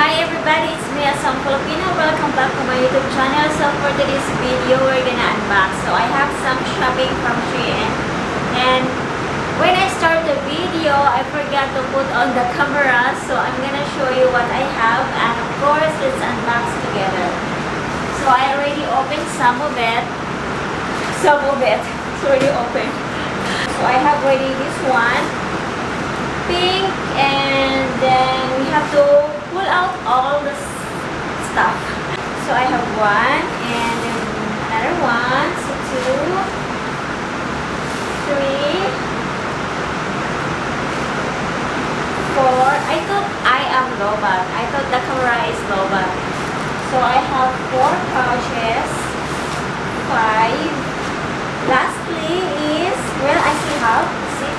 Hi everybody, it's me, Asam Filipino. Welcome back to my YouTube channel. So for today's video, we're gonna unbox. So I have some shopping from Shein. And when I start the video, I forgot to put on the camera. So I'm gonna show you what I have. And of course, let's unbox together. So I already opened some of it. It's already open. So I have already this one. Pink, and then we have to pull out all the stuff. So I have one, and then another one, so 2, 3, 4. I thought I am lowbat. I thought the camera is lowbat. So I have 4 pouches, 5. Lastly is, well, I still have 6.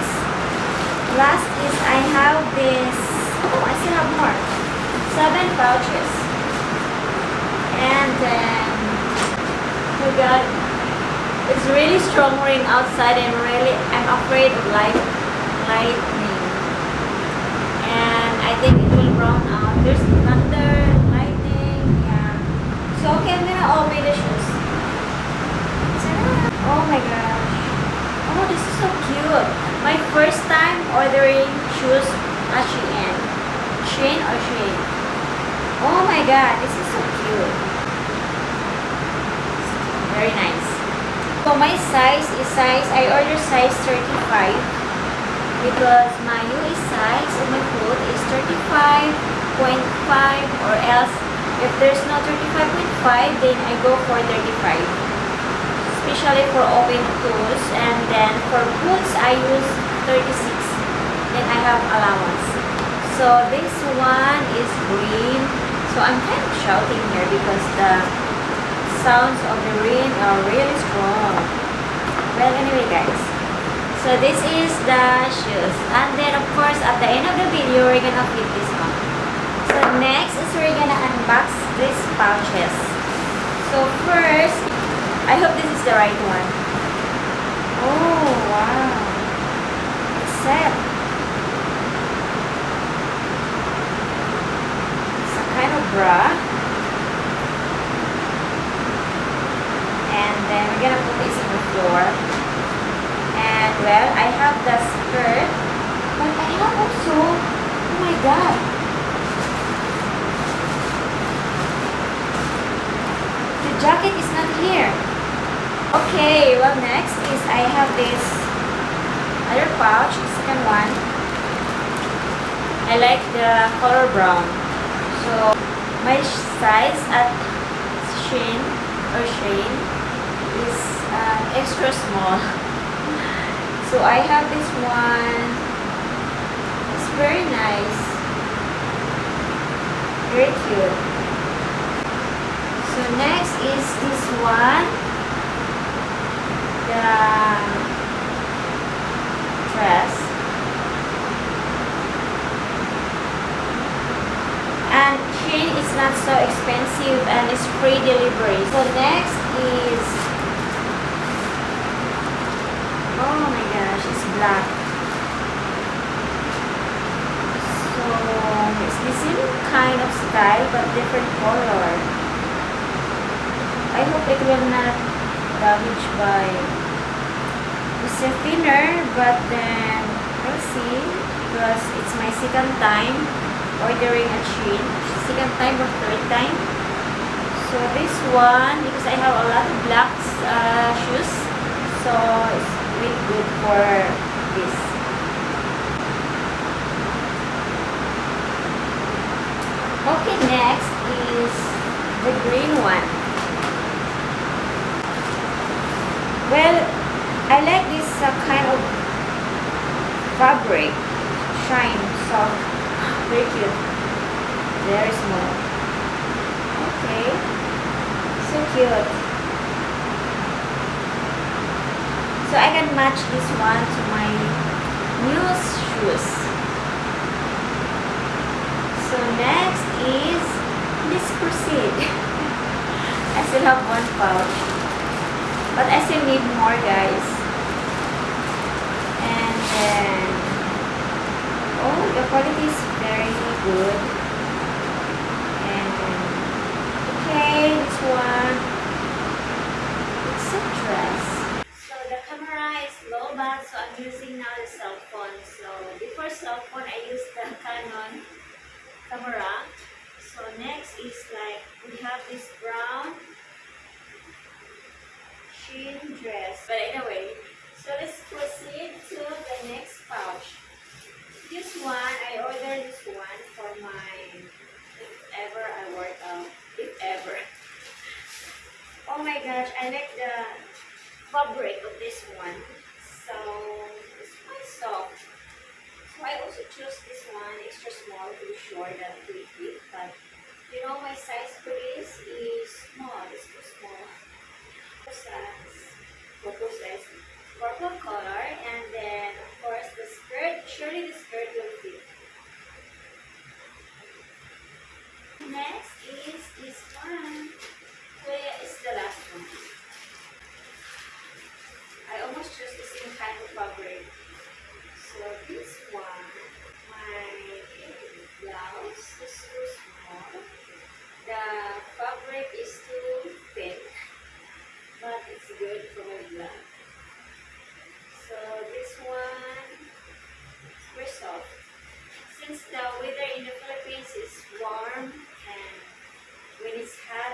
Last is I have this, oh, I still have more, 7 pouches. And then we got, it's really strong rain outside, and I'm afraid of lightning. And I think it will brown out. There's thunder, lightning, yeah. So okay, I'm gonna open the shoes. Oh my gosh. Oh, this is so cute. My first time ordering shoes at Shein. Shein or Shein. Oh my god, this is so cute. Very nice. So my size is I order size 35 because my US size of my foot is 35.5, or else if there's no 35.5, then I go for 35. Especially for open toes, and then for boots I use 36. Then I have allowance. So this one is green. So I'm kind of shouting here because the sounds of the rain are really strong. Well, anyway guys, so this is the shoes, and then of course at the end of the video we're gonna flip this on. So next is we're gonna unbox these pouches. So first, I hope this is the right one. Oh, wow. It's set. It's a kind of bra. And then we're gonna put this on the floor. And well, I have the skirt. But I have also, oh my god. The jacket is not here. Okay, well next is I have this other pouch, the second one. I like the color brown. So my size at Shein is extra small. So I have this one. It's very nice. Very cute. So next is this one. The dress, and Shein is not so expensive and it's free delivery. So next is, oh my gosh, it's black. So it's the same kind of style but different color. I hope it will not damage by, it's a thinner, but then we'll see, because it's my second time ordering at Shein. Second time or third time. So this one, because I have a lot of black shoes, so it's really good for this. Okay, next is the green one. Well, I like this kind of fabric, shine, soft, very cute, very small. Okay, so cute. So I can match this one to my new shoes. So next is, let's proceed. I still have 1 pouch. But I still need more, guys. And then, oh, the quality is very good. gosh, I like the fabric of this one. So it's quite soft. So I also choose this one extra small to be sure that it will fit. But you know my size for this is small. It's too small. Size, purple size, purple color, and then of course the skirt. Surely the skirt will fit. Next is this one. So yeah, it's the last one. I almost chose the same kind of fabric. So this one, my blouse is too small. The fabric is too thin, but it's good for my blouse. So this one is very soft. Since the weather in the Philippines is warm and when it's hot,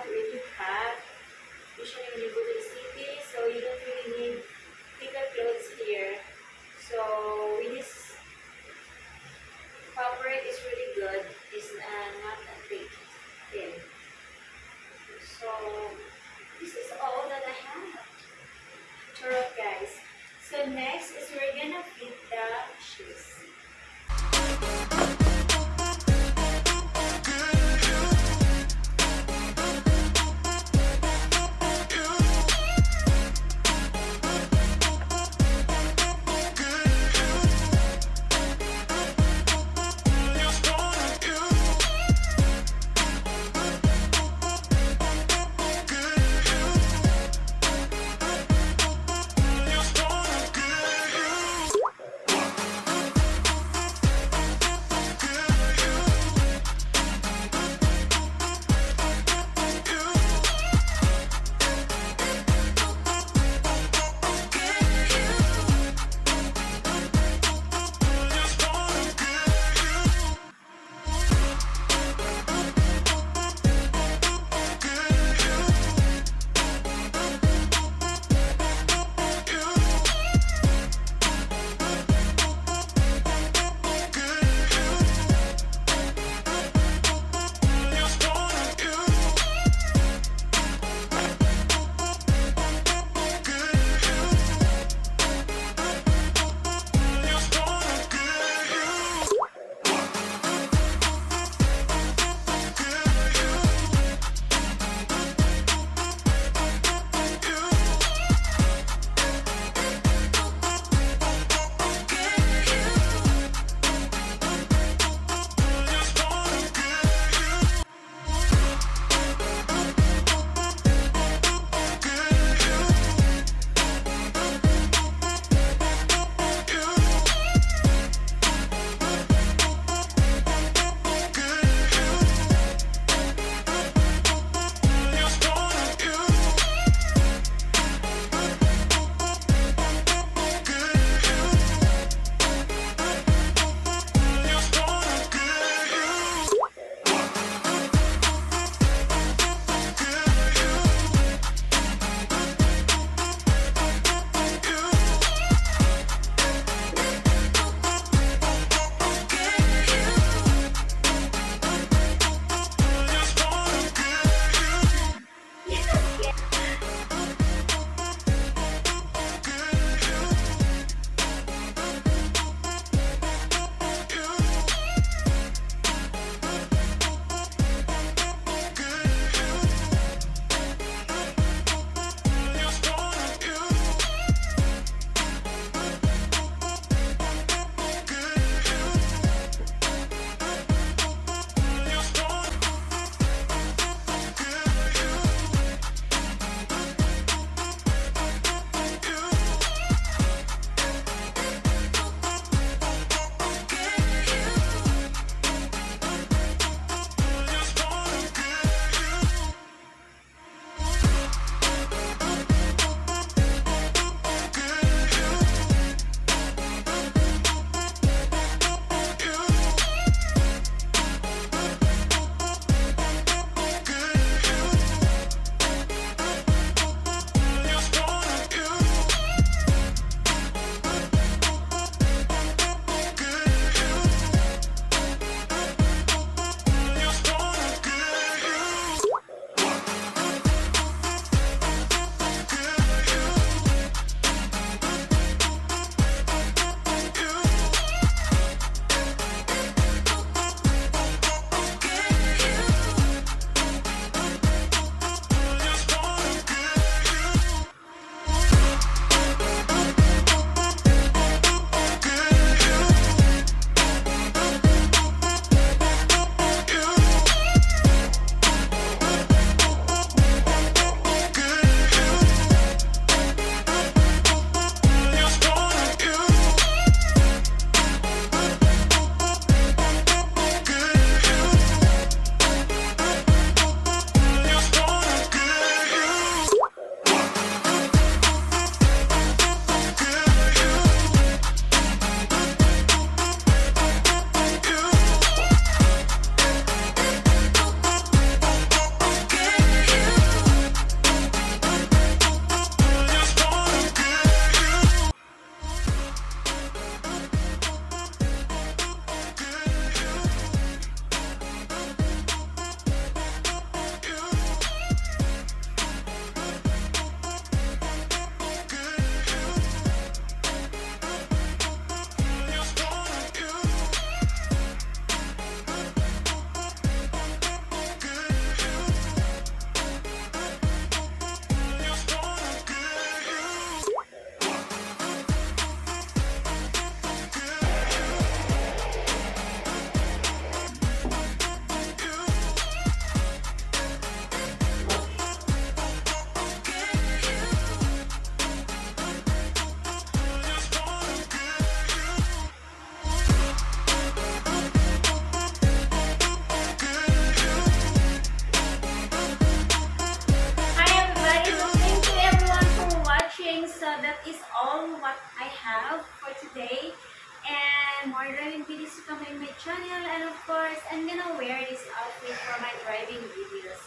more driving videos to come in my channel. And of course, I'm gonna wear this outfit for my driving videos.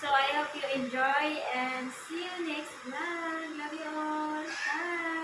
So I hope you enjoy and see you next vlog. Love you all. Bye!